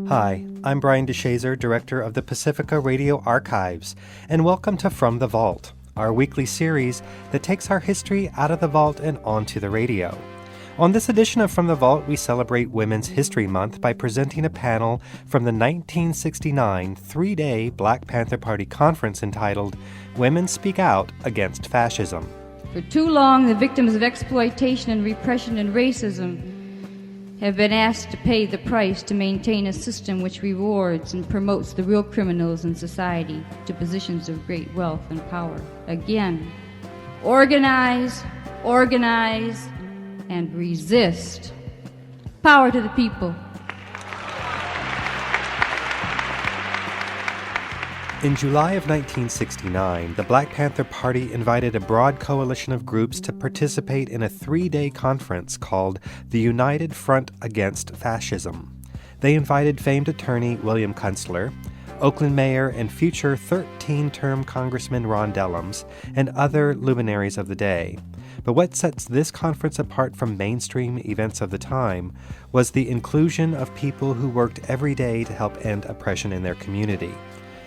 Hi, I'm Brian DeShazer, Director of the Pacifica Radio Archives, and welcome to From the Vault, our weekly series that takes our history out of the vault and onto the radio. On this edition of From the Vault, we celebrate Women's History Month by presenting a panel from the 1969 three-day Black Panther Party Conference entitled Women Speak Out Against Fascism. For too long, the victims of exploitation and repression and racism have been asked to pay the price to maintain a system which rewards and promotes the real criminals in society to positions of great wealth and power. Again, organize, and resist. Power to the people. In July of 1969, the Black Panther Party invited a broad coalition of groups to participate in a three-day conference called the United Front Against Fascism. They invited famed attorney William Kunstler, Oakland Mayor and future 13-term Congressman Ron Dellums, and other luminaries of the day. But what sets this conference apart from mainstream events of the time was the inclusion of people who worked every day to help end oppression in their community.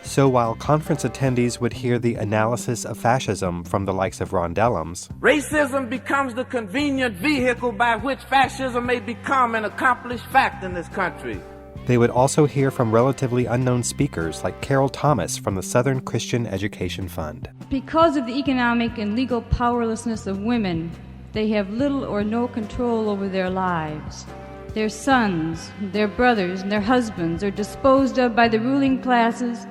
So while conference attendees would hear the analysis of fascism from the likes of Ron Dellums, racism becomes the convenient vehicle by which fascism may become an accomplished fact in this country. They would also hear from relatively unknown speakers like Carol Thomas from the Southern Christian Education Fund. Because of the economic and legal powerlessness of women, they have little or no control over their lives. Their sons, their brothers, and their husbands are disposed of by the ruling classes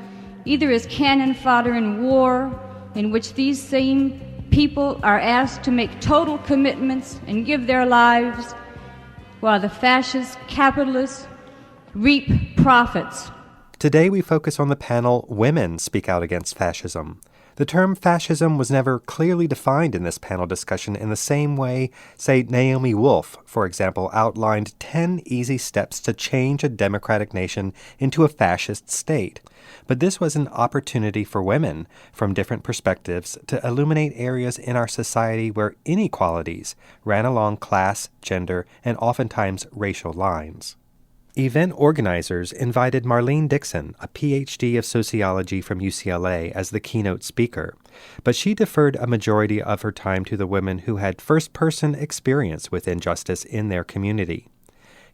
either as cannon fodder in war, in which these same people are asked to make total commitments and give their lives, while the fascist capitalists reap profits. Today we focus on the panel Women Speak Out Against Fascism. The term fascism was never clearly defined in this panel discussion in the same way, say, Naomi Wolf, for example, outlined 10 easy steps to change a democratic nation into a fascist state. But this was an opportunity for women, from different perspectives, to illuminate areas in our society where inequalities ran along class, gender, and oftentimes racial lines. Event organizers invited Marlene Dixon, a Ph.D. of sociology from UCLA, as the keynote speaker, but she deferred a majority of her time to the women who had first-person experience with injustice in their community.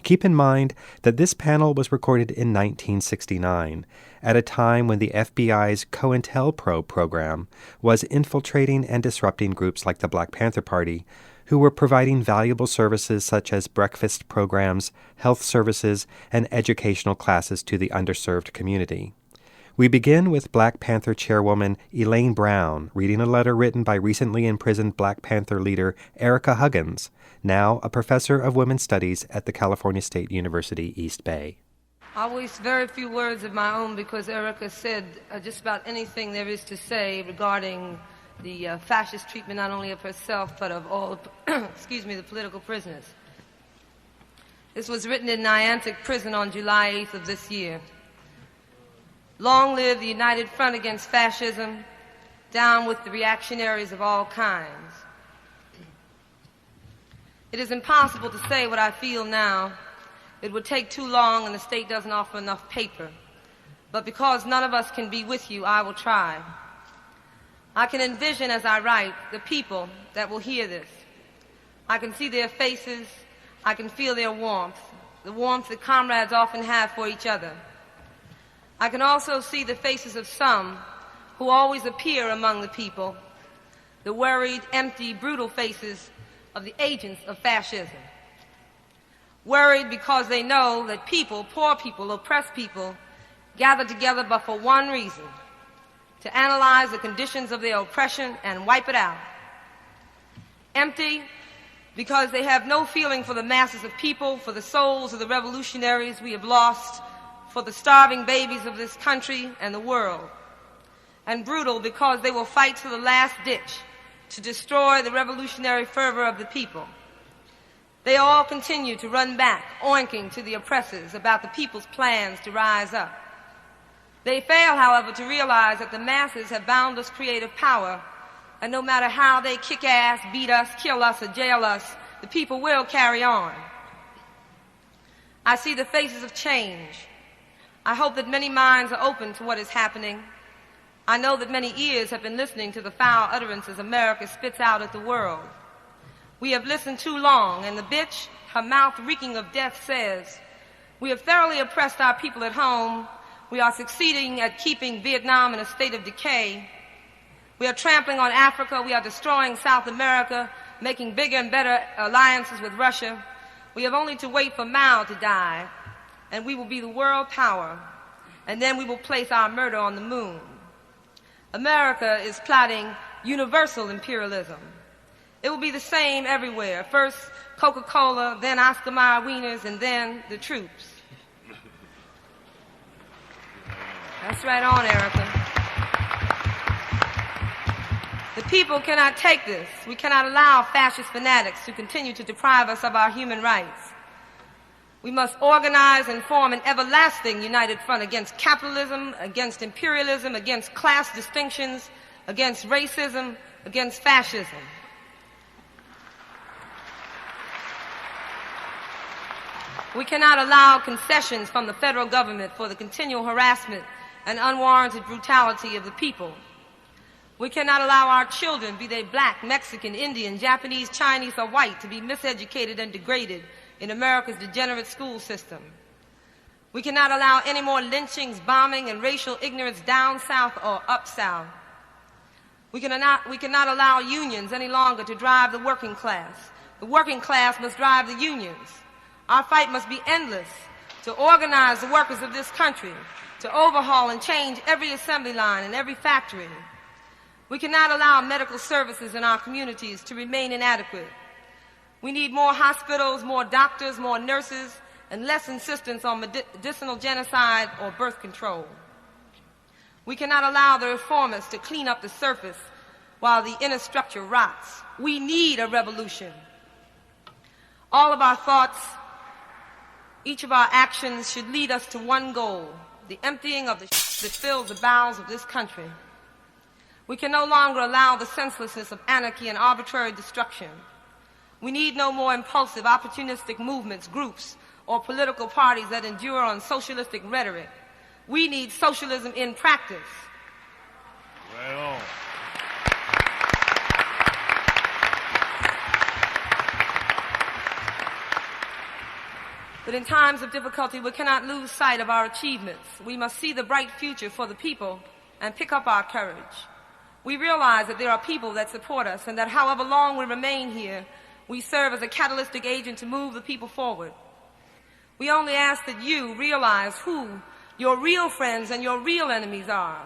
Keep in mind that this panel was recorded in 1969, at a time when the FBI's COINTELPRO program was infiltrating and disrupting groups like the Black Panther Party, who were providing valuable services such as breakfast programs, health services, and educational classes to the underserved community. We begin with Black Panther chairwoman Elaine Brown reading a letter written by recently imprisoned Black Panther leader Erica Huggins, now a professor of women's studies at the California State University, East Bay. I'll waste very few words of my own because Erica said just about anything there is to say regarding the fascist treatment not only of herself but of all, the political prisoners. This was written in Niantic Prison on July 8th of this year. Long live the United Front Against Fascism, down with the reactionaries of all kinds. It is impossible to say what I feel now. It would take too long and the state doesn't offer enough paper. But because none of us can be with you, I will try. I can envision as I write the people that will hear this. I can see their faces. I can feel their warmth, the warmth that comrades often have for each other. I can also see the faces of some who always appear among the people, the worried, empty, brutal faces of the agents of fascism. Worried because they know that people, poor people, oppressed people, gather together but for one reason: to analyze the conditions of their oppression and wipe it out. Empty because they have no feeling for the masses of people, for the souls of the revolutionaries we have lost, for the starving babies of this country and the world. And brutal because they will fight to the last ditch to destroy the revolutionary fervor of the people. They all continue to run back, oinking to the oppressors about the people's plans to rise up. They fail, however, to realize that the masses have boundless creative power, and no matter how they kick ass, beat us, kill us, or jail us, the people will carry on. I see the faces of change, I hope that many minds are open to what is happening. I know that many ears have been listening to the foul utterances America spits out at the world. We have listened too long, and the bitch, her mouth reeking of death, says, we have thoroughly oppressed our people at home. We are succeeding at keeping Vietnam in a state of decay. We are trampling on Africa. We are destroying South America, making bigger and better alliances with Russia. We have only to wait for Mao to die, and we will be the world power, and then we will place our murder on the moon. America is plotting universal imperialism. It will be the same everywhere. First Coca-Cola, then Oscar Mayer wieners, and then the troops. That's right on, Erica. The people cannot take this. We cannot allow fascist fanatics to continue to deprive us of our human rights. We must organize and form an everlasting united front against capitalism, against imperialism, against class distinctions, against racism, against fascism. We cannot allow concessions from the federal government for the continual harassment and unwarranted brutality of the people. We cannot allow our children, be they black, Mexican, Indian, Japanese, Chinese, or white, to be miseducated and degraded in America's degenerate school system. We cannot allow any more lynchings, bombing, and racial ignorance down south or up south. We cannot allow unions any longer to drive the working class. The working class must drive the unions. Our fight must be endless to organize the workers of this country, to overhaul and change every assembly line and every factory. We cannot allow medical services in our communities to remain inadequate. We need more hospitals, more doctors, more nurses, and less insistence on medicinal genocide or birth control. We cannot allow the reformists to clean up the surface while the inner structure rots. We need a revolution. All of our thoughts, each of our actions should lead us to one goal, the emptying of the that fills the bowels of this country. We can no longer allow the senselessness of anarchy and arbitrary destruction. We need no more impulsive, opportunistic movements, groups, or political parties that endure on socialistic rhetoric. We need socialism in practice. Right on. But in times of difficulty, we cannot lose sight of our achievements. We must see the bright future for the people and pick up our courage. We realize that there are people that support us and that however long we remain here, we serve as a catalytic agent to move the people forward. We only ask that you realize who your real friends and your real enemies are.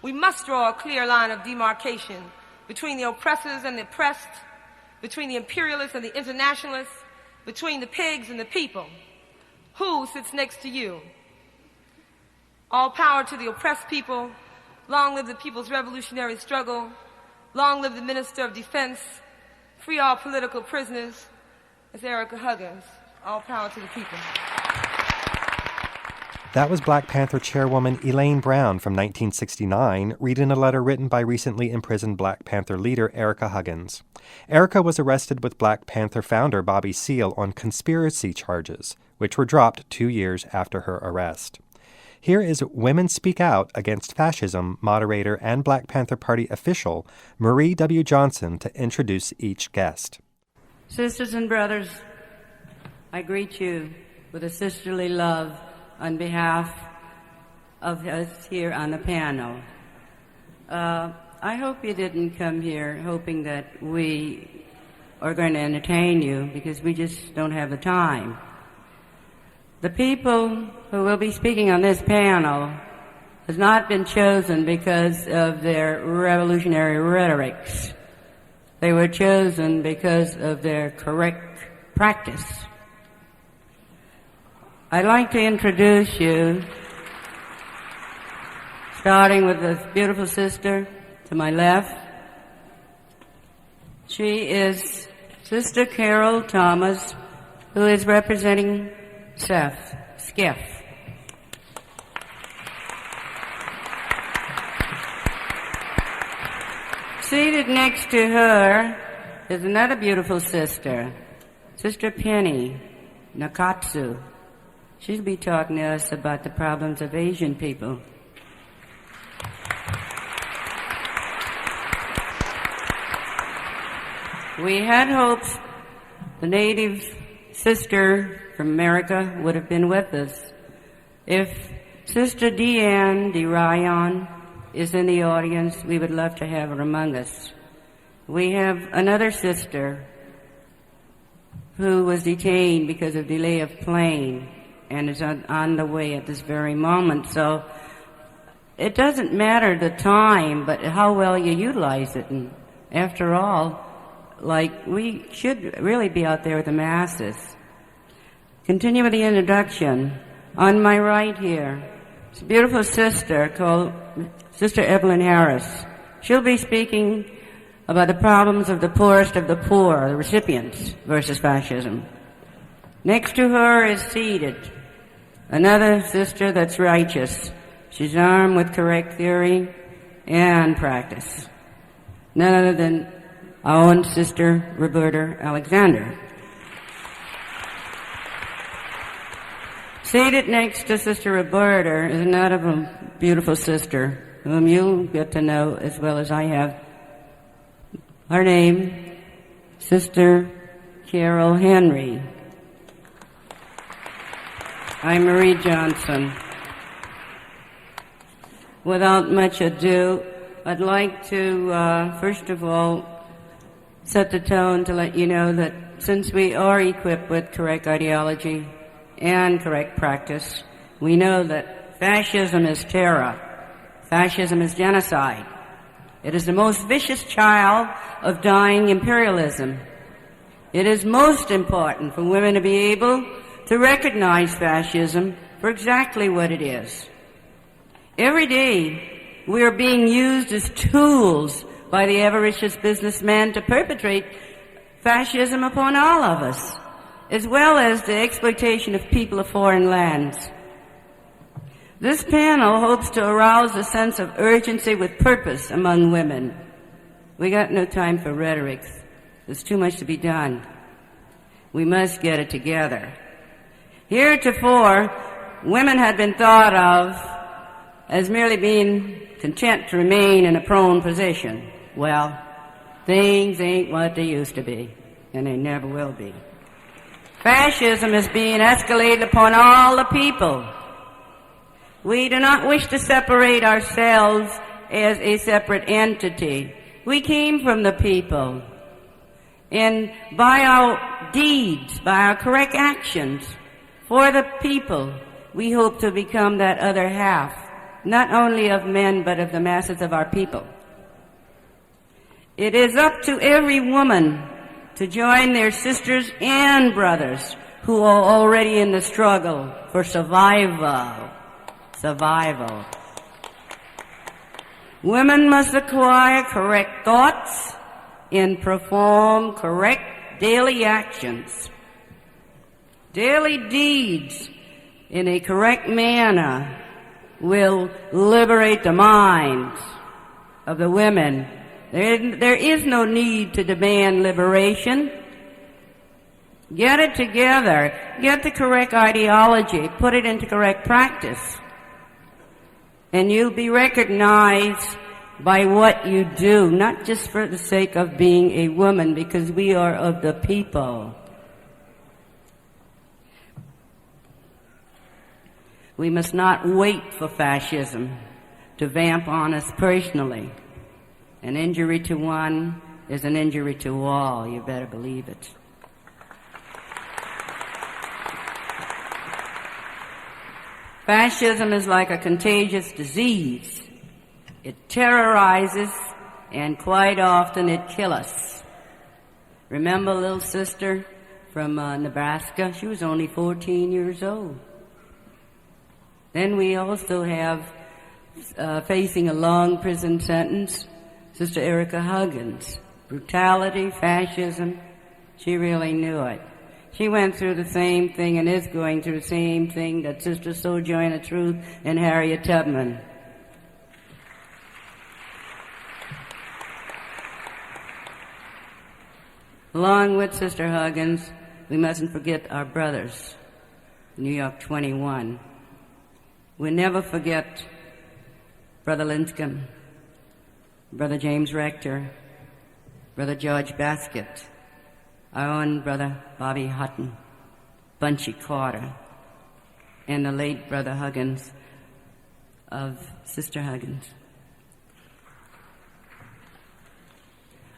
We must draw a clear line of demarcation between the oppressors and the oppressed, between the imperialists and the internationalists, between the pigs and the people. Who sits next to you? All power to the oppressed people. Long live the people's revolutionary struggle. Long live the Minister of Defense. Free all political prisoners. It's Erica Huggins. All power to the people. That was Black Panther chairwoman Elaine Brown from 1969 reading a letter written by recently imprisoned Black Panther leader Erica Huggins. Erica was arrested with Black Panther founder Bobby Seale on conspiracy charges, which were dropped 2 years after her arrest. Here is Women Speak Out Against Fascism moderator and Black Panther Party official Marie W. Johnson to introduce each guest. Sisters and brothers, I greet you with a sisterly love on behalf of us here on the panel. I hope you didn't come here hoping that we are going to entertain you, because we just don't have the time. The people who will be speaking on this panel has not been chosen because of their revolutionary rhetorics. They were chosen because of their correct practice. I'd like to introduce you, starting with this beautiful sister to my left. She is Sister Carol Thomas, who is representing SCIF. Seated next to her is another beautiful sister, Sister Penny Nakatsu, She'll be talking to us about the problems of Asian people. We had hopes the native sister from America would have been with us. If Sister Deanne de Ryan is in the audience, we would love to have her among us. We have another sister who was detained because of delay of plane and is on the way at this very moment. So it doesn't matter the time, but how well you utilize it. And after all, we should really be out there with the masses. Continue with the introduction. On my right here, it's a beautiful sister called Sister Evelyn Harris. She'll be speaking about the problems of the poorest of the poor, the recipients, versus fascism. Next to her is seated another sister that's righteous. She's armed with correct theory and practice. None other than our own Sister Roberta Alexander. Seated next to Sister Roberta is another beautiful sister whom you'll get to know as well as I have. Her name, Sister Carol Henry. I'm Marie Johnson. Without much ado, I'd like to, first of all, set the tone to let you know that since we are equipped with correct ideology and correct practice, we know that fascism is terror. Fascism is genocide. It is the most vicious child of dying imperialism. It is most important for women to be able to recognize fascism for exactly what it is. Every day, we are being used as tools by the avaricious businessmen to perpetrate fascism upon all of us, as well as the exploitation of people of foreign lands. This panel hopes to arouse a sense of urgency with purpose among women. We got no time for rhetoric. There's too much to be done. We must get it together. Heretofore, women had been thought of as merely being content to remain in a prone position. Well, things ain't what they used to be, and they never will be. Fascism is being escalated upon all the people. We do not wish to separate ourselves as a separate entity. We came from the people. And by our deeds, by our correct actions for the people, we hope to become that other half, not only of men, but of the masses of our people. It is up to every woman to join their sisters and brothers who are already in the struggle for survival. Survival. Women must acquire correct thoughts and perform correct daily actions. Daily deeds in a correct manner will liberate the minds of the women. There is no need to demand liberation. Get it together. Get the correct ideology. Put it into correct practice. And you'll be recognized by what you do, not just for the sake of being a woman, because we are of the people. We must not wait for fascism to vamp on us personally. An injury to one is an injury to all. You better believe it. Fascism is like a contagious disease. It terrorizes, and quite often it kills us. Remember little sister from Nebraska? She was only 14 years old. Then we also have, facing a long prison sentence, Sister Erica Huggins. Brutality, fascism, she really knew it. She went through the same thing and is going through the same thing that Sister Sojourner Truth and Harriet Tubman. Along with Sister Huggins, we mustn't forget our brothers. New York 21. We'll never forget Brother Lincecum, Brother James Rector, Brother George Baskett, our own Brother Bobby Hutton, Bunchy Carter, and the late Brother Huggins of Sister Huggins.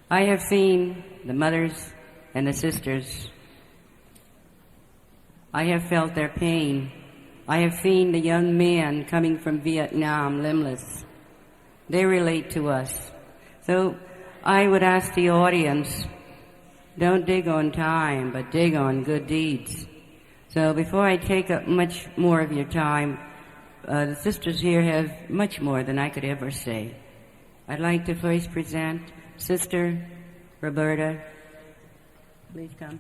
I have seen the mothers and the sisters. I have felt their pain. I have seen the young men coming from Vietnam limbless. They relate to us. So I would ask the audience, don't dig on time, but dig on good deeds. So before I take up much more of your time, the sisters here have much more than I could ever say. I'd like to first present Sister Roberta. Please come.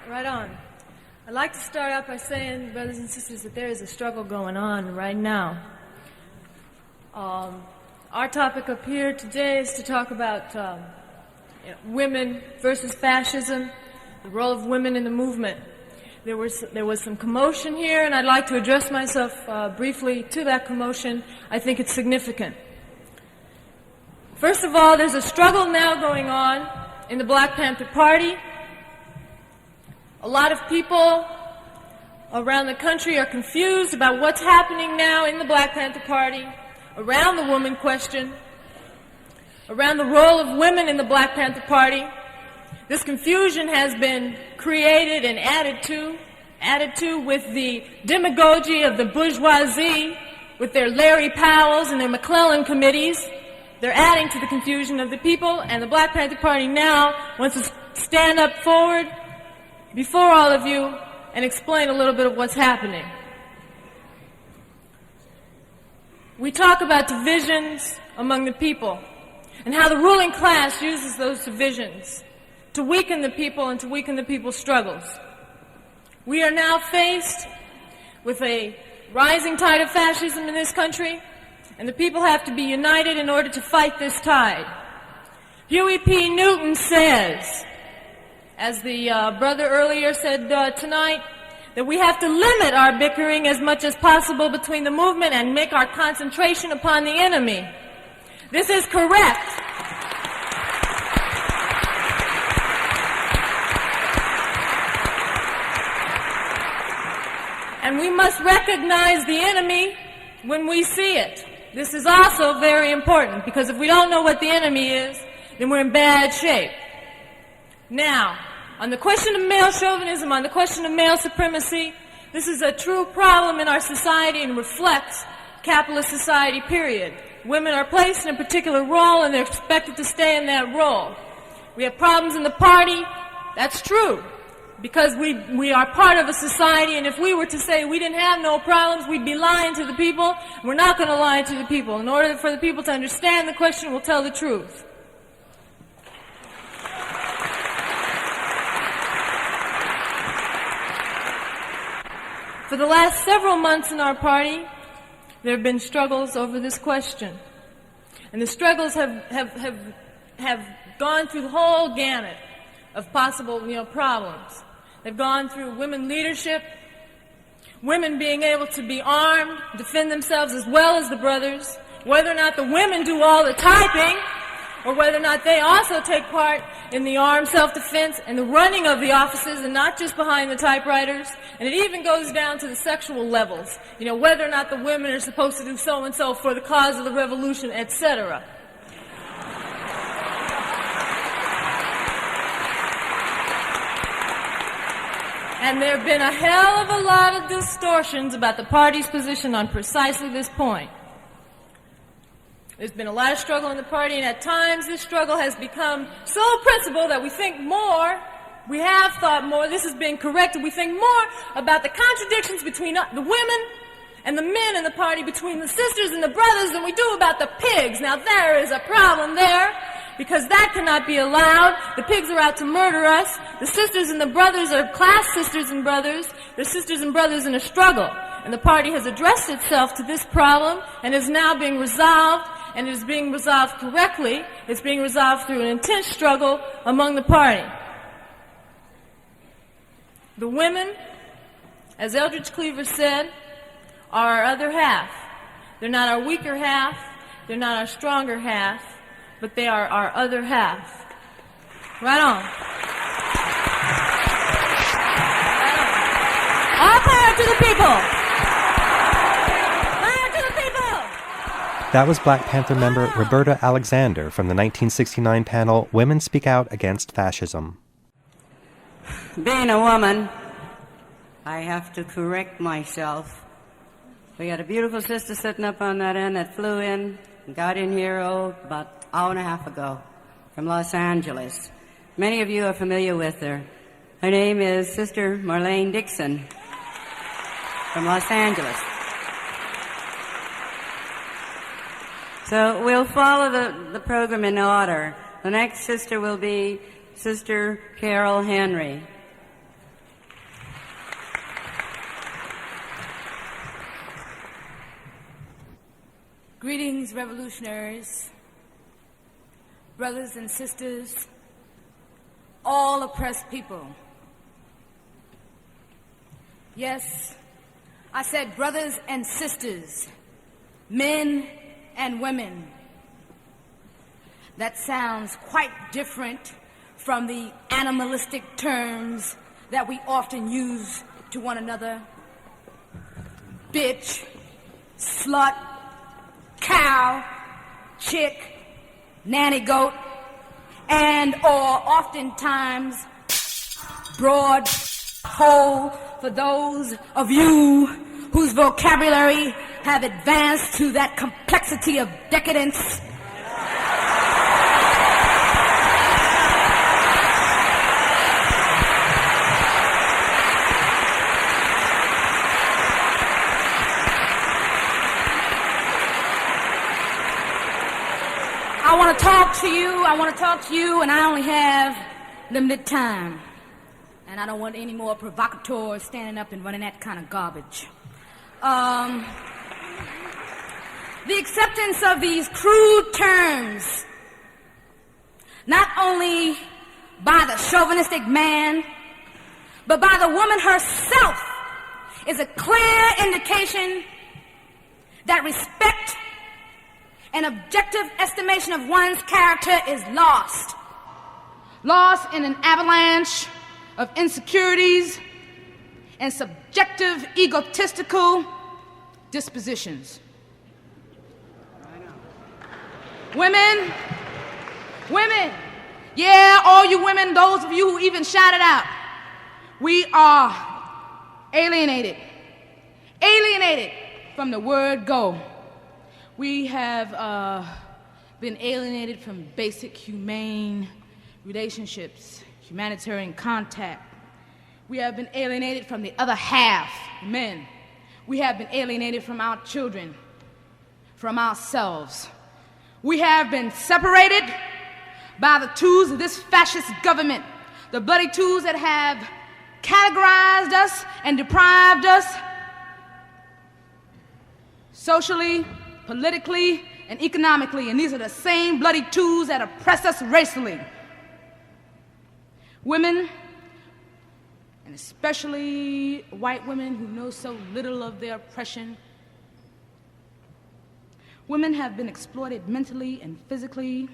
Right on. I'd like to start out by saying, brothers and sisters, that there is a struggle going on right now. Our topic up here today is to talk about women versus fascism, the role of women in the movement. There was some commotion here, and I'd like to address myself briefly to that commotion. I think it's significant. First of all, there's a struggle now going on in the Black Panther Party. A lot of people around the country are confused about what's happening now in the Black Panther Party, around the woman question, around the role of women in the Black Panther Party. This confusion has been created and added to with the demagogy of the bourgeoisie, with their Larry Powells and their McClellan committees. They're adding to the confusion of the people, and the Black Panther Party now wants to stand up forward before all of you and explain a little bit of what's happening. We talk about divisions among the people and how the ruling class uses those divisions to weaken the people and to weaken the people's struggles. We are now faced with a rising tide of fascism in this country, and the people have to be united in order to fight this tide. Huey P. Newton says, as the brother earlier said tonight, that we have to limit our bickering as much as possible between the movement and make our concentration upon the enemy. This is correct. And we must recognize the enemy when we see it. This is also very important, because if we don't know what the enemy is, then we're in bad shape. Now, on the question of male chauvinism, on the question of male supremacy, this is a true problem in our society and reflects capitalist society, period. Women are placed in a particular role and they're expected to stay in that role. We have problems in the party. That's true, because we are part of a society, and if we were to say we didn't have no problems, we'd be lying to the people. We're not going to lie to the people. In order for the people to understand the question, we'll tell the truth. For the last several months in our party, there have been struggles over this question. And the struggles have gone through the whole gamut of possible, problems. They've gone through women leadership, women being able to be armed, defend themselves as well as the brothers, whether or not the women do all the typing, or whether or not they also take part in the armed self-defense and the running of the offices and not just behind the typewriters. And it even goes down to the sexual levels, whether or not the women are supposed to do so-and-so for the cause of the revolution, etc. And there have been a hell of a lot of distortions about the party's position on precisely this point. There's been a lot of struggle in the party, and at times this struggle has become so principled that we think more, we have thought more, this is being corrected, we think more about the contradictions between the women and the men in the party, between the sisters and the brothers, than we do about the pigs. Now there is a problem there, because that cannot be allowed. The pigs are out to murder us. The sisters and the brothers are class sisters and brothers. They're sisters and brothers in a struggle. And the party has addressed itself to this problem and is now being resolved. and it is being resolved correctly. It's being resolved through an intense struggle among the party. The women, as Eldridge Cleaver said, are our other half. They're not our weaker half, they're not our stronger half, but they are our other half. Right on. All power to the people! Power to the people! That was Black Panther member Roberta Alexander from the 1969 panel Women Speak Out Against Fascism. Being a woman, I have to correct myself. We got a beautiful sister sitting up on that end that flew in and got in here, about an hour and a half ago from Los Angeles. Many of you are familiar with her. Her name is Sister Marlene Dixon from Los Angeles. So we'll follow the program in order. The next sister will be Sister Carol Henry. Greetings, revolutionaries, brothers and sisters, all oppressed people. Yes, I said brothers and sisters, men and women. That sounds quite different from the animalistic terms that we often use to one another. Bitch, slut, cow, chick, nanny goat, and or oftentimes broad hole for those of you whose vocabulary have advanced to that complexity of decadence. I want to talk to you, and I only have limited time. And I don't want any more provocateurs standing up and running that kind of garbage. The acceptance of these crude terms, not only by the chauvinistic man, but by the woman herself, is a clear indication that respect and objective estimation of one's character is lost. Lost in an avalanche of insecurities and subjective egotistical dispositions. Women, yeah, all you women, those of you who even shouted out, we are alienated from the word go. We have been alienated from basic humane relationships, humanitarian contact. We have been alienated from the other half, men. We have been alienated from our children, from ourselves. We have been separated by the tools of this fascist government, the bloody tools that have categorized us and deprived us socially, politically, and economically, and these are the same bloody tools that oppress us racially. Women, and especially white women who know so little of their oppression, women have been exploited mentally and physically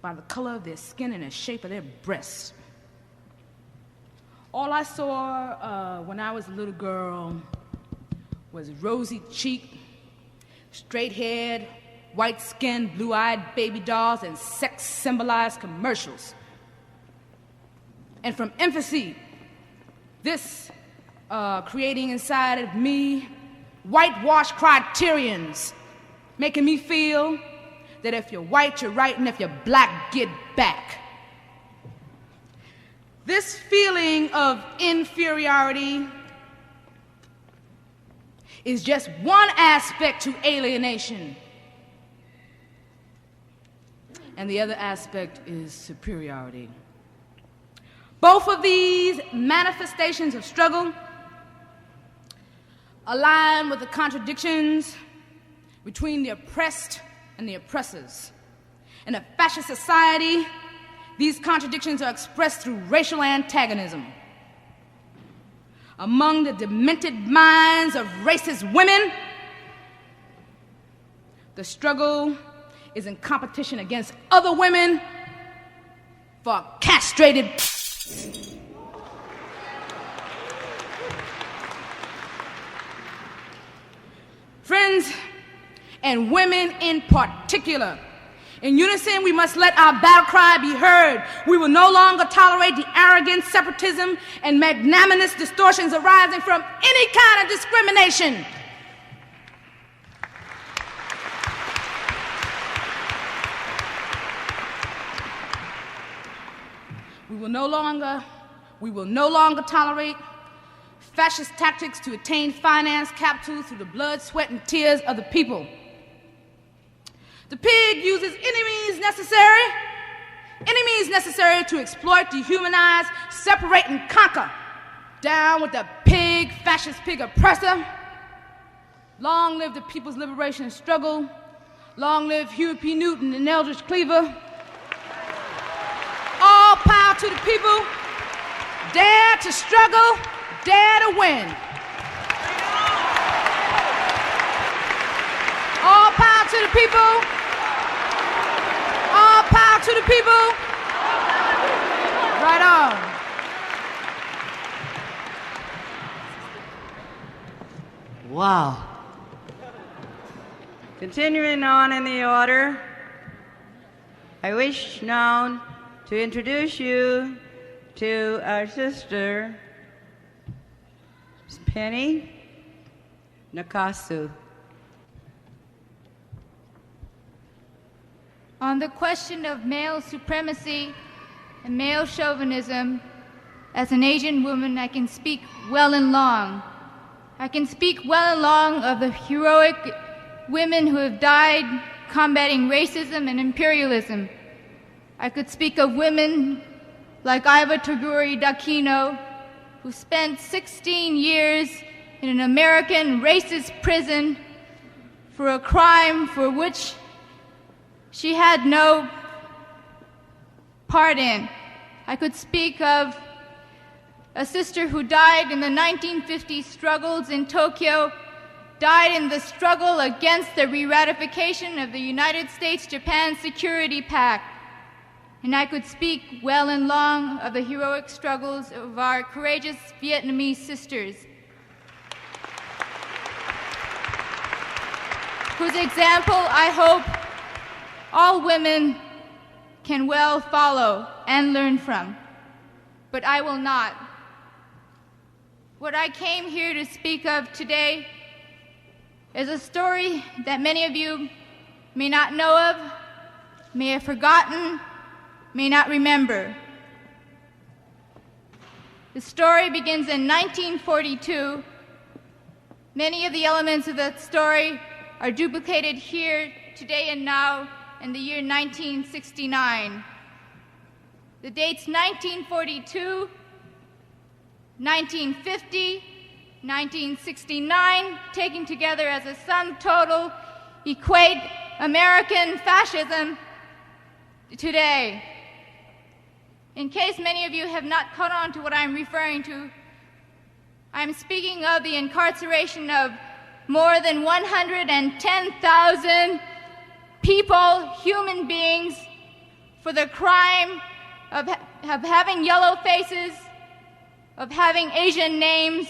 by the color of their skin and the shape of their breasts. All I saw when I was a little girl was rosy-cheeked, straight-haired, white-skinned, blue-eyed baby dolls and sex-symbolized commercials. And from infancy, this creating inside of me whitewash criterions, making me feel that if you're white, you're right, and if you're black, get back. This feeling of inferiority is just one aspect to alienation. And the other aspect is superiority. Both of these manifestations of struggle align with the contradictions between the oppressed and the oppressors. In a fascist society, these contradictions are expressed through racial antagonism. Among the demented minds of racist women, the struggle is in competition against other women for castrated. Friends, and women in particular, in unison, we must let our battle cry be heard. We will no longer tolerate the arrogant separatism and magnanimous distortions arising from any kind of discrimination. We will no longer tolerate fascist tactics to attain finance capital through the blood, sweat, and tears of the people. The pig uses any means necessary to exploit, dehumanize, separate, and conquer. Down with the pig, fascist pig oppressor. Long live the people's liberation struggle. Long live Huey P. Newton and Eldridge Cleaver. All power to the people. Dare to struggle, dare to win. All power to the people. All power to the people. Right on. Wow. Continuing on in the order, I wish now to introduce you to our sister, Penny Nakasu. On the question of male supremacy and male chauvinism, as an Asian woman, I can speak well and long. I can speak well and long of the heroic women who have died combating racism and imperialism. I could speak of women like Iva Toguri Dakino, who spent 16 years in an American racist prison for a crime for which she had no part in. I could speak of a sister who died in the 1950 struggles in Tokyo, died in the struggle against the re-ratification of the United States-Japan Security Pact. And I could speak well and long of the heroic struggles of our courageous Vietnamese sisters, whose example I hope all women can well follow and learn from. But I will not. What I came here to speak of today is a story that many of you may not know of, may have forgotten, may not remember. The story begins in 1942. Many of the elements of that story are duplicated here today and now in the year 1969. The dates 1942, 1950, 1969, taken together as a sum total, equate American fascism today. In case many of you have not caught on to what I'm referring to, I'm speaking of the incarceration of more than 110,000 people, human beings, for the crime of having yellow faces, of having Asian names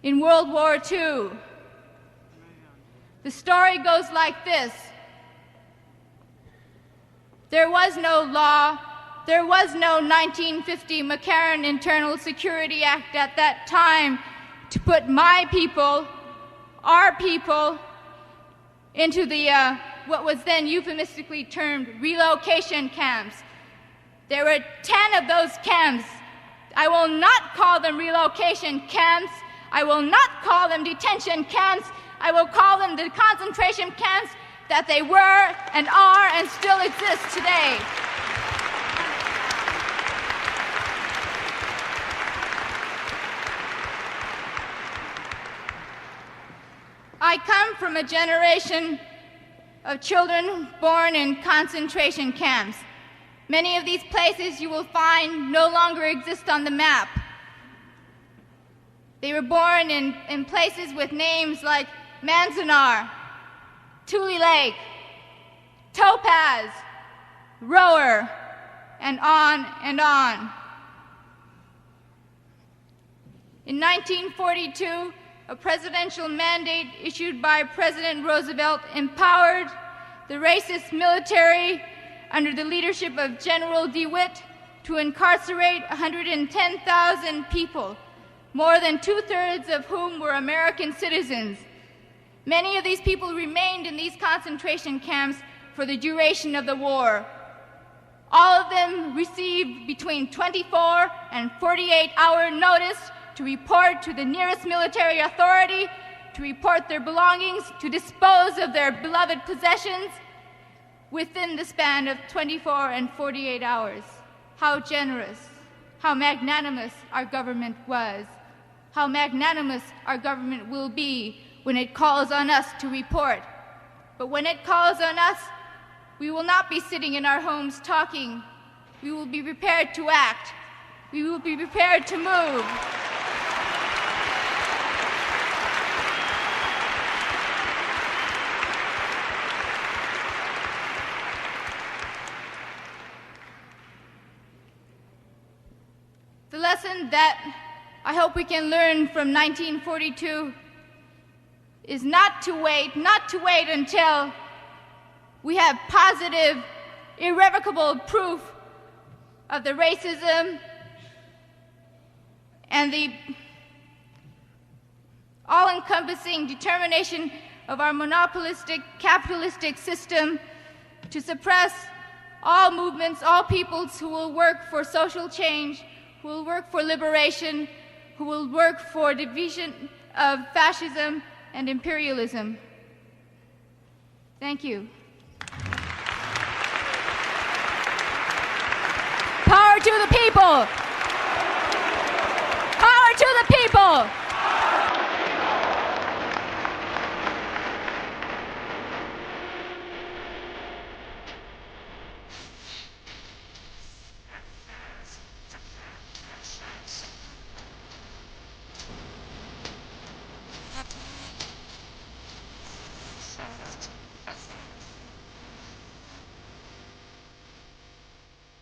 in World War II. The story goes like this. There was no law, there was no 1950 McCarran Internal Security Act at that time to put my people, our people, into the what was then euphemistically termed relocation camps. There were 10 of those camps. I will not call them relocation camps. I will not call them detention camps. I will call them the concentration camps that they were and are and still exist today. I come from a generation of children born in concentration camps. Many of these places you will find no longer exist on the map. They were born in places with names like Manzanar, Tule Lake, Topaz, Rower, and on and on. In 1942, a presidential mandate issued by President Roosevelt empowered the racist military under the leadership of General DeWitt to incarcerate 110,000 people, more than two-thirds of whom were American citizens. Many of these people remained in these concentration camps for the duration of the war. All of them received between 24 and 48-hour notice to report to the nearest military authority, to report their belongings, to dispose of their beloved possessions within the span of 24 and 48 hours. How generous, how magnanimous our government was, how magnanimous our government will be when it calls on us to report. But when it calls on us, we will not be sitting in our homes talking. We will be prepared to act. We will be prepared to move. The lesson that I hope we can learn from 1942 is not to wait until we have positive, irrevocable proof of the racism and the all-encompassing determination of our monopolistic, capitalistic system to suppress all movements, all peoples who will work for social change, who will work for liberation, who will work for division of fascism and imperialism. Thank you. Power to the people! Power to the people!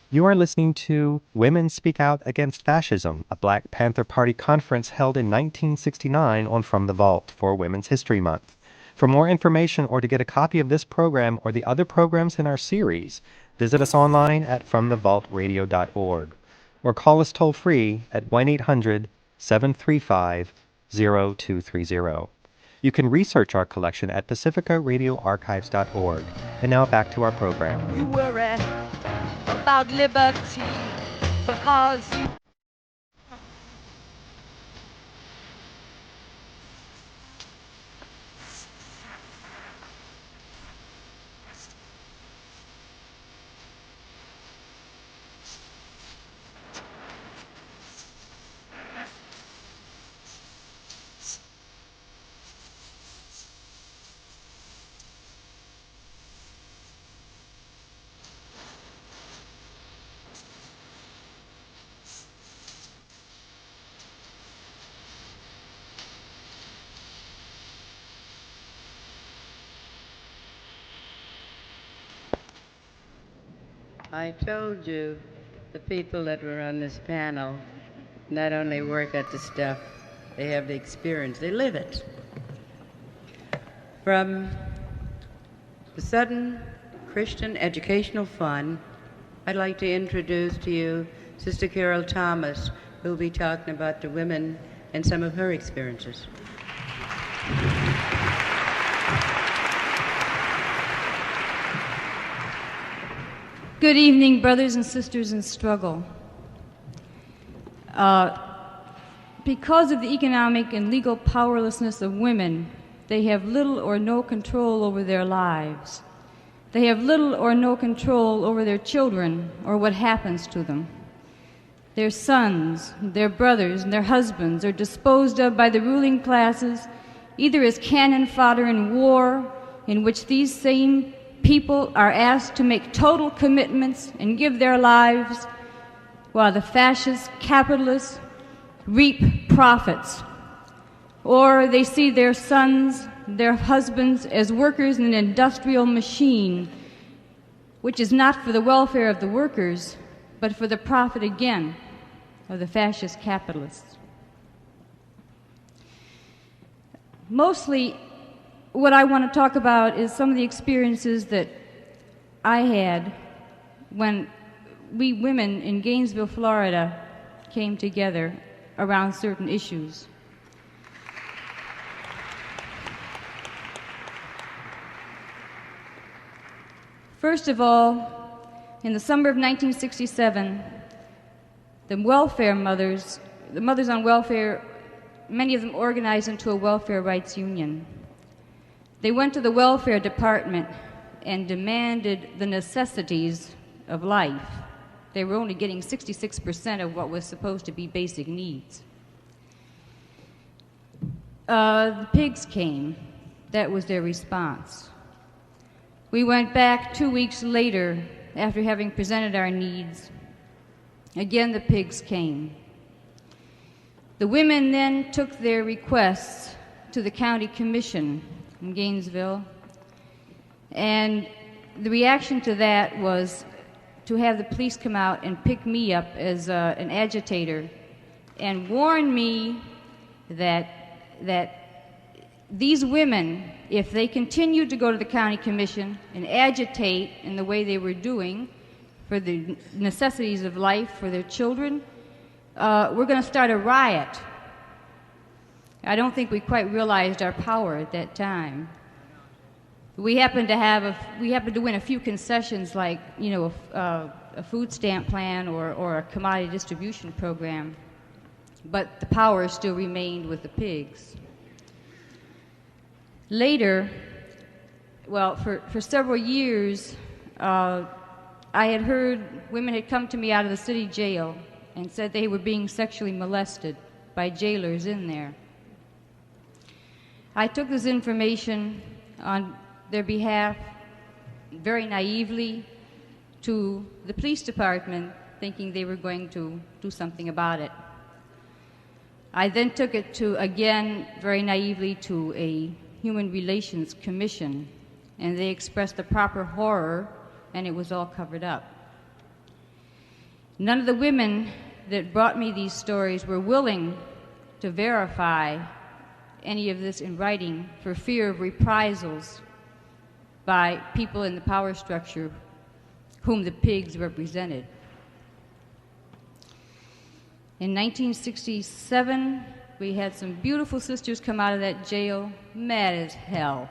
You are listening to Women Speak Out Against Fascism, a Black Panther Party conference held in 1969 on From the Vault for Women's History Month. For more information or to get a copy of this program or the other programs in our series, visit us online at fromthevaultradio.org or call us toll-free at 1-800-735-0230. You can research our collection at pacificaradioarchives.org. And now back to our program. You worry about liberty because you I told you the people that were on this panel not only work at the stuff, they have the experience, they live it. From the Sudden Christian Educational Fund, I'd like to introduce to you Sister Carol Thomas, who will be talking about the women and some of her experiences. Good evening, brothers and sisters in struggle. Because of the economic and legal powerlessness of women, they have little or no control over their lives. They have little or no control over their children or what happens to them. Their sons, their brothers, and their husbands are disposed of by the ruling classes either as cannon fodder in war, in which these same people are asked to make total commitments and give their lives, while the fascist capitalists reap profits, or they see their sons, their husbands as workers in an industrial machine, which is not for the welfare of the workers, but for the profit again of the fascist capitalists. Mostly, what I want to talk about is some of the experiences that I had when we women in Gainesville, Florida, came together around certain issues. First of all, in the summer of 1967, the welfare mothers, the mothers on welfare, many of them organized into a welfare rights union. They went to the welfare department and demanded the necessities of life. They were only getting 66% of what was supposed to be basic needs. The pigs came. That was their response. We went back 2 weeks later after having presented our needs. Again, the pigs came. The women then took their requests to the county commission in Gainesville, and the reaction to that was to have the police come out and pick me up as an agitator and warn me that these women, if they continued to go to the county commission and agitate in the way they were doing for the necessities of life for their children, we're going to start a riot. I don't think we quite realized our power at that time. We happened to win a few concessions, like a food stamp plan or a commodity distribution program, but the power still remained with the pigs. Later, well, for several years, I had heard women had come to me out of the city jail and said they were being sexually molested by jailers in there. I took this information on their behalf very naively to the police department, thinking they were going to do something about it. I then took it again, very naively, to a Human Relations Commission, and they expressed the proper horror, and it was all covered up. None of the women that brought me these stories were willing to verify any of this in writing for fear of reprisals by people in the power structure whom the pigs represented. In 1967, we had some beautiful sisters come out of that jail, mad as hell.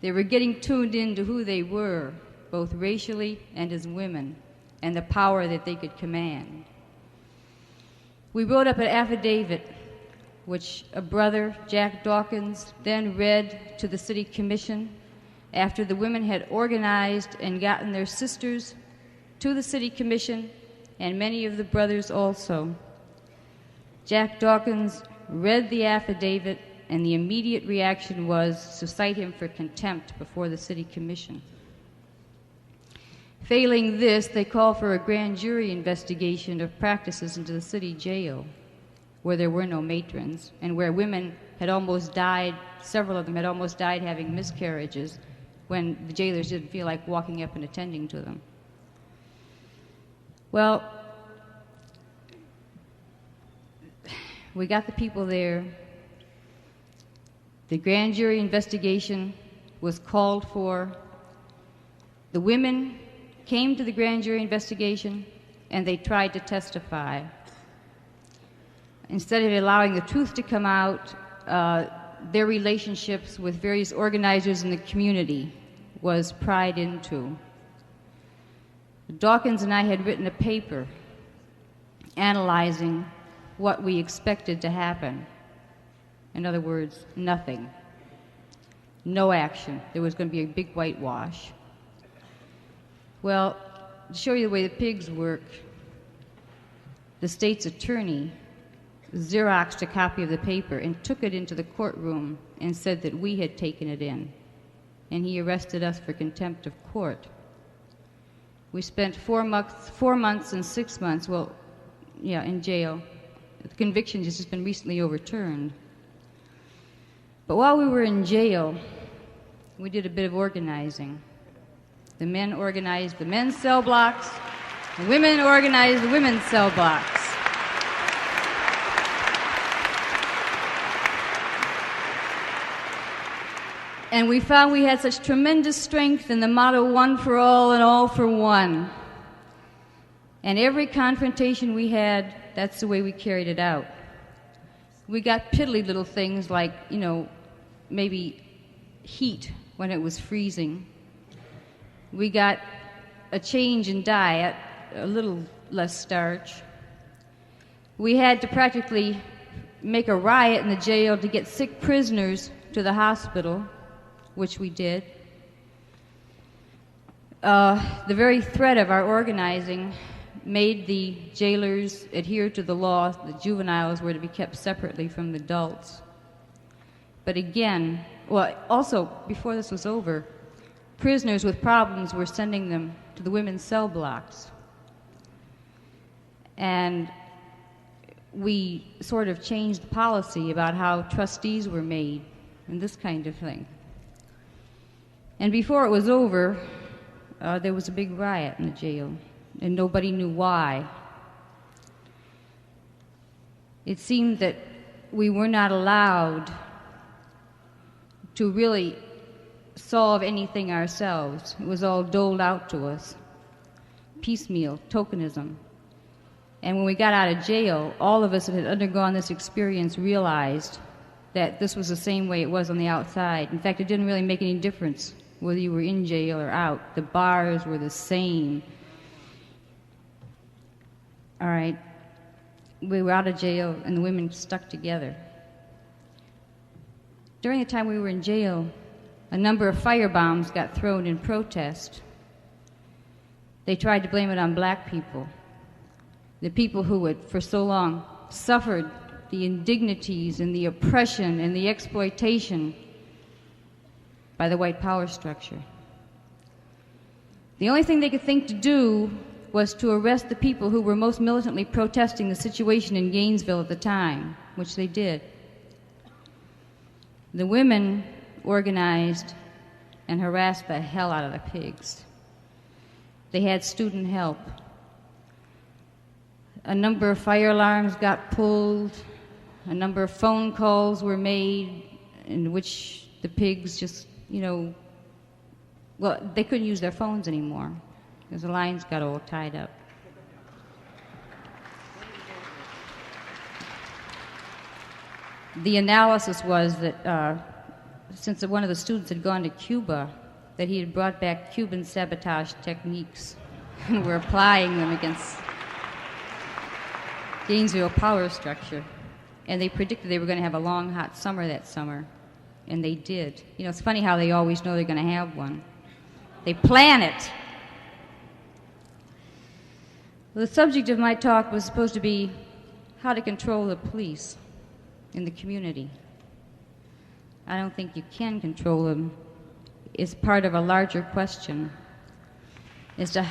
They were getting tuned into who they were, both racially and as women, and the power that they could command. We wrote up an affidavit, which a brother, Jack Dawkins, then read to the city commission after the women had organized and gotten their sisters to the city commission, and many of the brothers also. Jack Dawkins read the affidavit, and the immediate reaction was to cite him for contempt before the city commission. Failing this, they called for a grand jury investigation of practices into the city jail, where there were no matrons, and where women had almost died, several of them had almost died having miscarriages, when the jailers didn't feel like walking up and attending to them. Well, we got the people there. The grand jury investigation was called for. The women came to the grand jury investigation, and they tried to testify. Instead of allowing the truth to come out, their relationships with various organizers in the community was pried into. Dawkins and I had written a paper analyzing what we expected to happen. In other words, nothing. No action. There was going to be a big whitewash. Well, to show you the way the pigs work, the state's attorney Xeroxed a copy of the paper and took it into the courtroom and said that we had taken it in. And he arrested us for contempt of court. We spent 4 months and 6 months, in jail. The conviction has just been recently overturned. But while we were in jail, we did a bit of organizing. The men organized the men's cell blocks, the women organized the women's cell blocks. And we found we had such tremendous strength in the motto, one for all and all for one. And every confrontation we had, that's the way we carried it out. We got piddly little things like, maybe heat when it was freezing. We got a change in diet, a little less starch. We had to practically make a riot in the jail to get sick prisoners to the hospital, which we did. The very threat of our organizing made the jailers adhere to the law that juveniles were to be kept separately from the adults. But again, also, before this was over, prisoners with problems were sending them to the women's cell blocks. And we sort of changed the policy about how trustees were made and this kind of thing. And before it was over, there was a big riot in the jail, and nobody knew why. It seemed that we were not allowed to really solve anything ourselves. It was all doled out to us, piecemeal, tokenism. And when we got out of jail, all of us that had undergone this experience realized that this was the same way it was on the outside. In fact, it didn't really make any difference whether you were in jail or out. The bars were the same. All right. We were out of jail, and the women stuck together. During the time we were in jail, a number of firebombs got thrown in protest. They tried to blame it on black people, the people who had for so long suffered the indignities and the oppression and the exploitation by the white power structure. The only thing they could think to do was to arrest the people who were most militantly protesting the situation in Gainesville at the time, which they did. The women organized and harassed the hell out of the pigs. They had student help. A number of fire alarms got pulled. A number of phone calls were made in which the pigs just, they couldn't use their phones anymore because the lines got all tied up. The analysis was that since one of the students had gone to Cuba, that he had brought back Cuban sabotage techniques and were applying them against Gainesville power structure. And they predicted they were going to have a long, hot summer that summer. And they did. It's funny how they always know they're going to have one. They plan it. The subject of my talk was supposed to be how to control the police in the community. I don't think you can control them. It's part of a larger question as to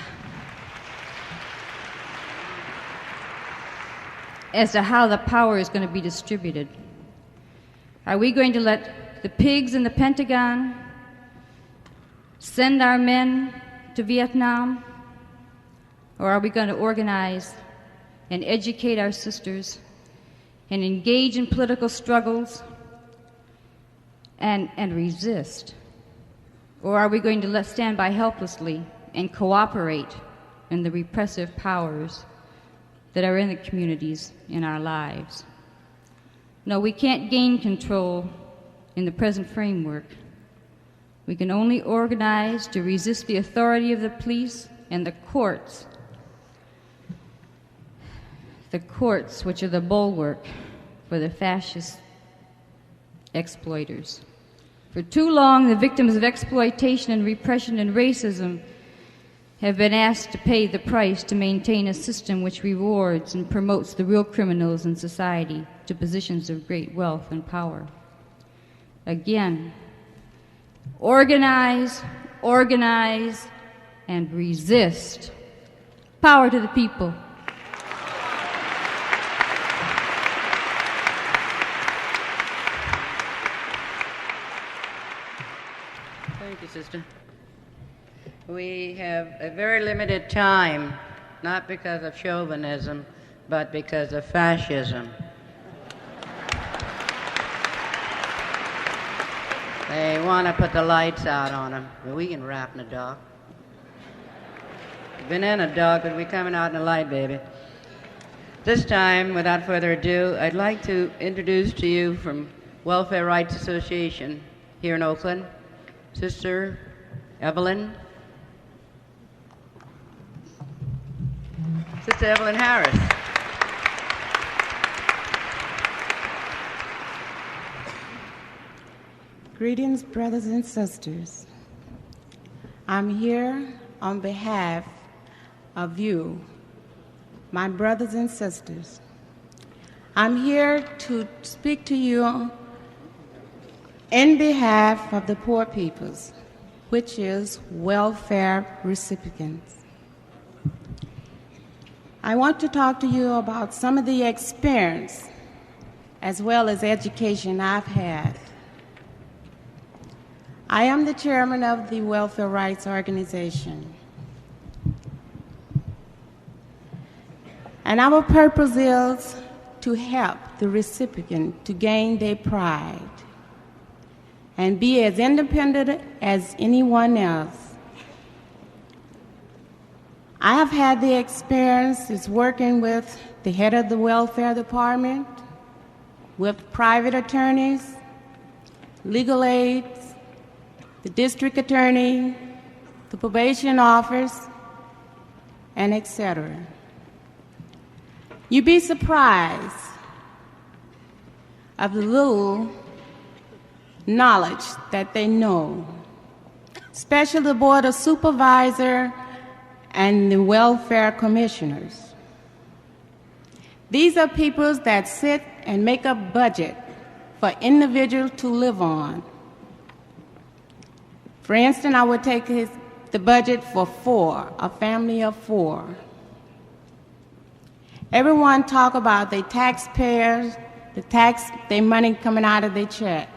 how the power is going to be distributed. Are we going to let the pigs in the Pentagon send our men to Vietnam? Or are we going to organize and educate our sisters and engage in political struggles and resist? Or are we going to stand by helplessly and cooperate in the repressive powers that are in the communities in our lives? No, we can't gain control in the present framework. We can only organize to resist the authority of the police and the courts. The courts, which are the bulwark for the fascist exploiters. For too long, the victims of exploitation and repression and racism have been asked to pay the price to maintain a system which rewards and promotes the real criminals in society to positions of great wealth and power. Again, organize, organize, and resist. Power to the people. Thank you, sister. We have a very limited time, not because of chauvinism, but because of fascism. They want to put the lights out on them, but we can rap in the dark. We've been in the dark, but we're coming out in the light, baby. This time, without further ado, I'd like to introduce to you from Welfare Rights Association here in Oakland, Sister Evelyn. Sister Evelyn Harris. Greetings, brothers and sisters. I'm here on behalf of you, my brothers and sisters. I'm here to speak to you in behalf of the poor peoples, which is welfare recipients. I want to talk to you about some of the experience as well as education I've had. I am the chairman of the Welfare Rights Organization. And our purpose is to help the recipient to gain their pride and be as independent as anyone else. I have had the experience working with the head of the welfare department, with private attorneys, legal aids, the district attorney, the probation office, and etc. You'd be surprised of the little knowledge that they know, especially the board of supervisor and the welfare commissioners. These are people that sit and make a budget for individuals to live on. For instance, I would take the budget for a family of 4. Everyone talk about the taxpayers, their money coming out of their check.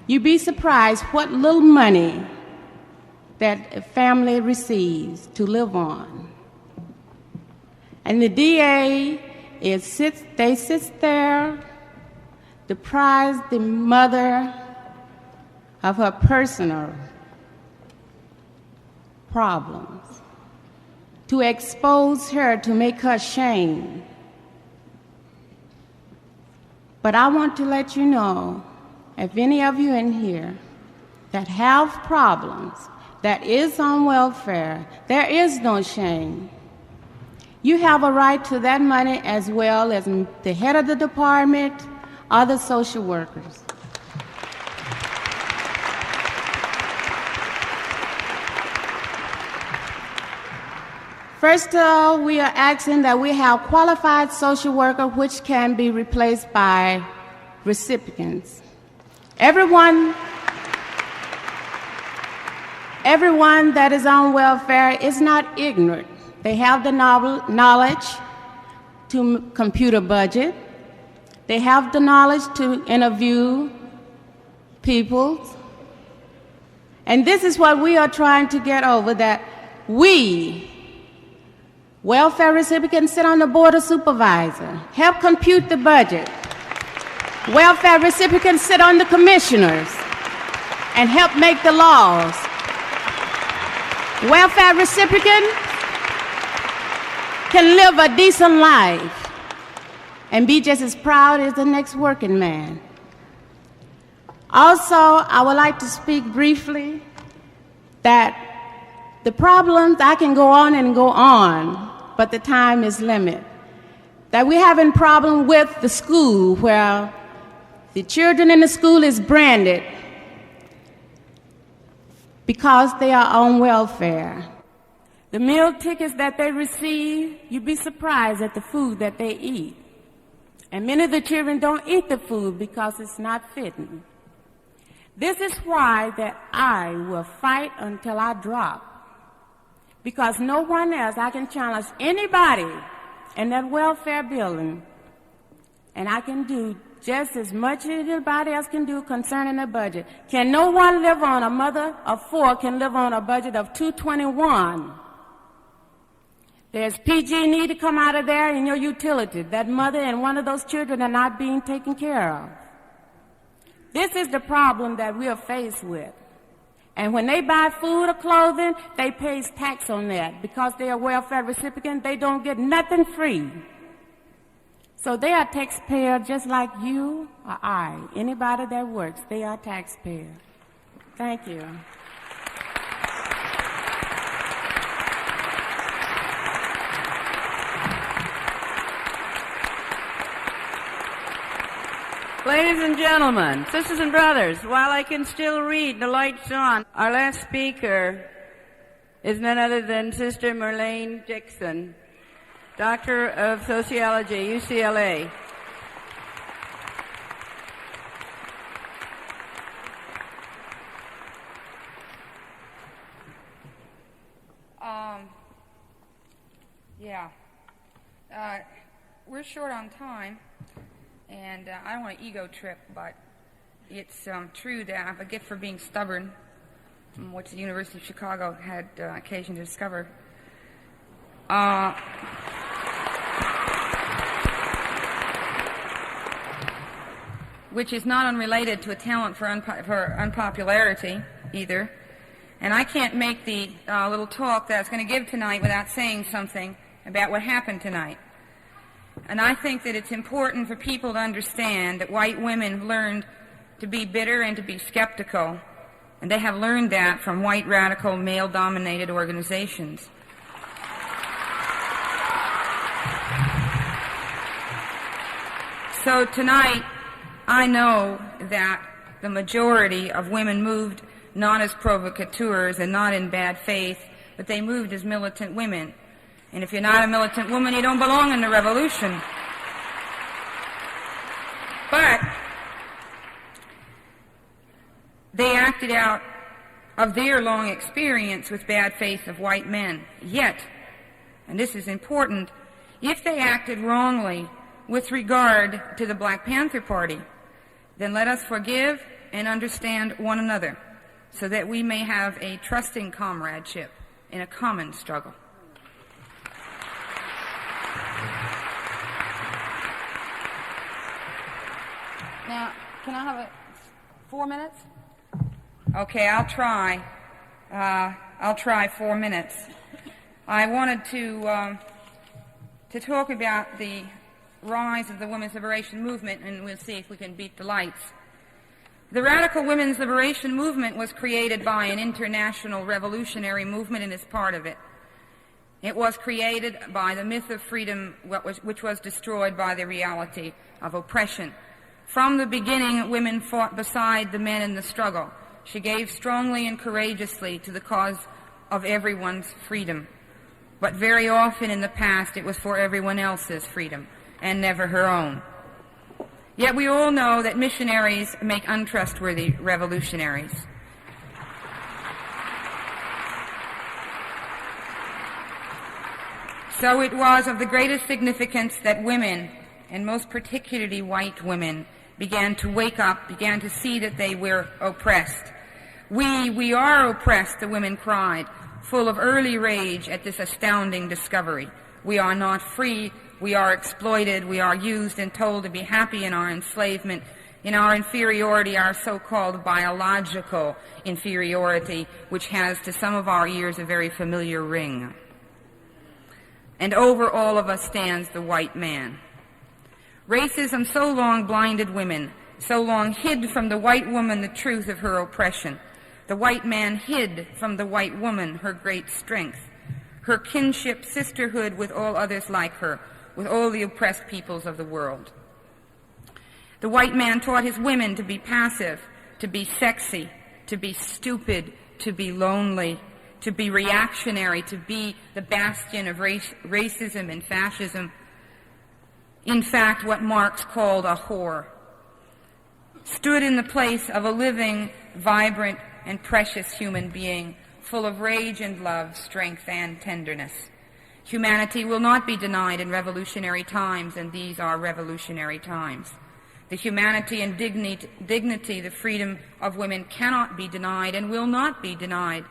You'd be surprised what little money that a family receives to live on. And the DA sits there, deprives the mother of her personal problems, to expose her, to make her shame. But I want to let you know, if any of you in here that have problems, that is on welfare, there is no shame. You have a right to that money as well as the head of the department, other social workers. First of all, we are asking that we have qualified social workers which can be replaced by recipients. Everyone that is on welfare is not ignorant. They have the knowledge to compute a budget. They have the knowledge to interview people. And this is what we are trying to get over, that we, welfare recipients, sit on the board of supervisors, help compute the budget. Welfare recipients sit on the commissioners and help make the laws. Welfare recipients can live a decent life and be just as proud as the next working man. Also, I would like to speak briefly that the problems, I can go on and go on, but the time is limited. That we're having problem with the school, where the children in the school is branded because they are on welfare. The meal tickets that they receive, you'd be surprised at the food that they eat. And many of the children don't eat the food because it's not fitting. This is why that I will fight until I drop. Because no one else, I can challenge anybody in that welfare building, and I can do just as much as anybody else can do concerning the budget. Can no one live on, a mother of 4 can live on a budget of $221? There's PG need to come out of there in your utility. That mother and one of those children are not being taken care of. This is the problem that we are faced with. And when they buy food or clothing, they pay tax on that. Because they are welfare recipients, they don't get nothing free. So they are taxpayer just like you or I. Anybody that works, they are taxpayer. Thank you. Ladies and gentlemen, sisters and brothers, while I can still read, the light's on. Our last speaker is none other than Sister Merlane Dixon, Doctor of Sociology, UCLA. We're short on time. And I don't want to ego trip, but it's true that I have a gift for being stubborn, which the University of Chicago had occasion to discover. Which is not unrelated to a talent for unpopularity either. And I can't make the little talk that I was going to give tonight without saying something about what happened tonight. And I think that it's important for people to understand that white women have learned to be bitter and to be skeptical, and they have learned that from white radical male-dominated organizations. So tonight, I know that the majority of women moved not as provocateurs and not in bad faith, but they moved as militant women. And if you're not a militant woman, you don't belong in the revolution. But they acted out of their long experience with bad faith of white men. Yet, and this is important, if they acted wrongly with regard to the Black Panther Party, then let us forgive and understand one another so that we may have a trusting comradeship in a common struggle. Now, can I have 4 minutes? Okay, I'll try. I'll try 4 minutes. I wanted to talk about the rise of the women's liberation movement, and we'll see if we can beat the lights. The radical women's liberation movement was created by an international revolutionary movement and is part of it. It was created by the myth of freedom, which was destroyed by the reality of oppression. From the beginning, women fought beside the men in the struggle. She gave strongly and courageously to the cause of everyone's freedom. But very often in the past, it was for everyone else's freedom and never her own. Yet we all know that missionaries make untrustworthy revolutionaries. So it was of the greatest significance that women, and most particularly white women, began to wake up, began to see that they were oppressed. We are oppressed, the women cried, full of early rage at this astounding discovery. We are not free, we are exploited, we are used and told to be happy in our enslavement, in our inferiority, our so-called biological inferiority, which has to some of our ears a very familiar ring. And over all of us stands the white man. Racism so long blinded women, so long hid from the white woman the truth of her oppression. The white man hid from the white woman her great strength, her kinship, sisterhood with all others like her, with all the oppressed peoples of the world. The white man taught his women to be passive, to be sexy, to be stupid, to be lonely, to be reactionary, to be the bastion of racism and fascism. In fact, what Marx called a whore, stood in the place of a living, vibrant, and precious human being, full of rage and love, strength and tenderness. Humanity will not be denied in revolutionary times, and these are revolutionary times. The humanity and dignity, the freedom of women cannot be denied and will not be denied,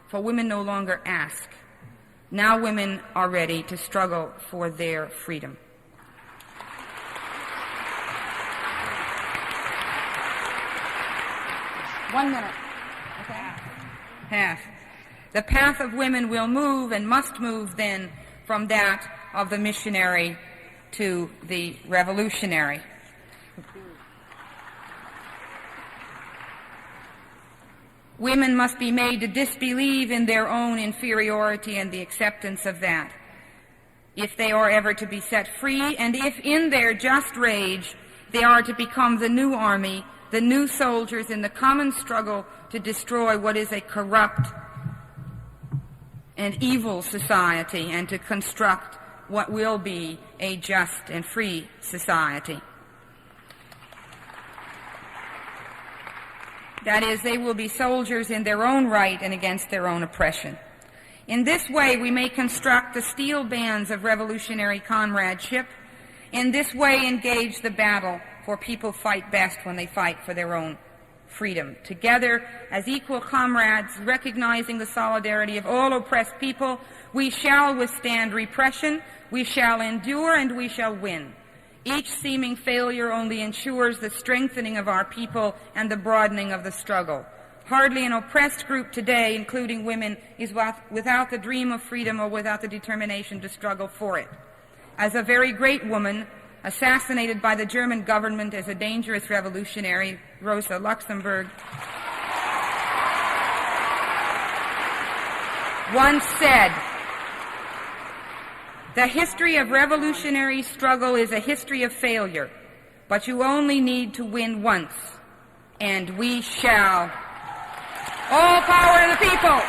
for women no longer ask. Now women are ready to struggle for their freedom. One minute. Okay. Half. The path of women will move and must move then from that of the missionary to the revolutionary. Women must be made to disbelieve in their own inferiority and the acceptance of that, if they are ever to be set free, and if in their just rage they are to become the new army, the new soldiers in the common struggle to destroy what is a corrupt and evil society and to construct what will be a just and free society. That is, they will be soldiers in their own right and against their own oppression. In this way, we may construct the steel bands of revolutionary comradeship. In this way, engage the battle, for people fight best when they fight for their own freedom. Together, as equal comrades, recognizing the solidarity of all oppressed people, we shall withstand repression, we shall endure, and we shall win. Each seeming failure only ensures the strengthening of our people and the broadening of the struggle. Hardly an oppressed group today, including women, is without the dream of freedom or without the determination to struggle for it. As a very great woman, assassinated by the German government as a dangerous revolutionary, Rosa Luxemburg, once said, "The history of revolutionary struggle is a history of failure, but you only need to win once, and we shall. All power to the people!"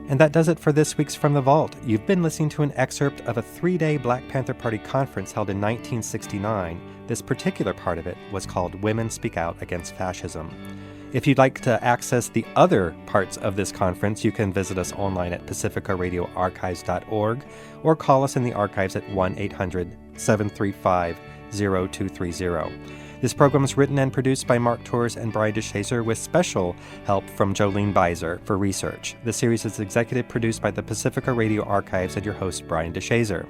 And that does it for this week's From the Vault. You've been listening to an excerpt of a 3-day Black Panther Party conference held in 1969. This particular part of it was called Women Speak Out Against Fascism. If you'd like to access the other parts of this conference, you can visit us online at pacificaradioarchives.org or call us in the archives at 1-800-735-0230. This program is written and produced by Mark Torres and Brian DeShazer with special help from Jolene Beiser for research. The series is executive produced by the Pacifica Radio Archives and your host, Brian DeShazer.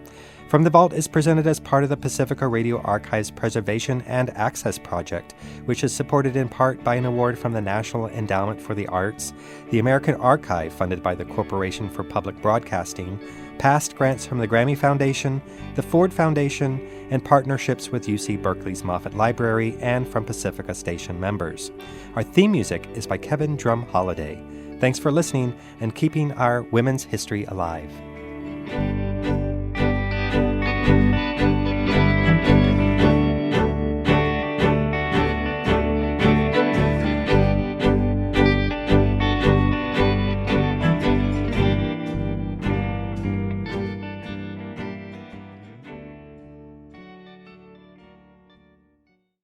From the Vault is presented as part of the Pacifica Radio Archives Preservation and Access Project, which is supported in part by an award from the National Endowment for the Arts, the American Archive funded by the Corporation for Public Broadcasting, past grants from the Grammy Foundation, the Ford Foundation, and partnerships with UC Berkeley's Moffett Library and from Pacifica Station members. Our theme music is by Kevin Drum Holiday. Thanks for listening and keeping our women's history alive.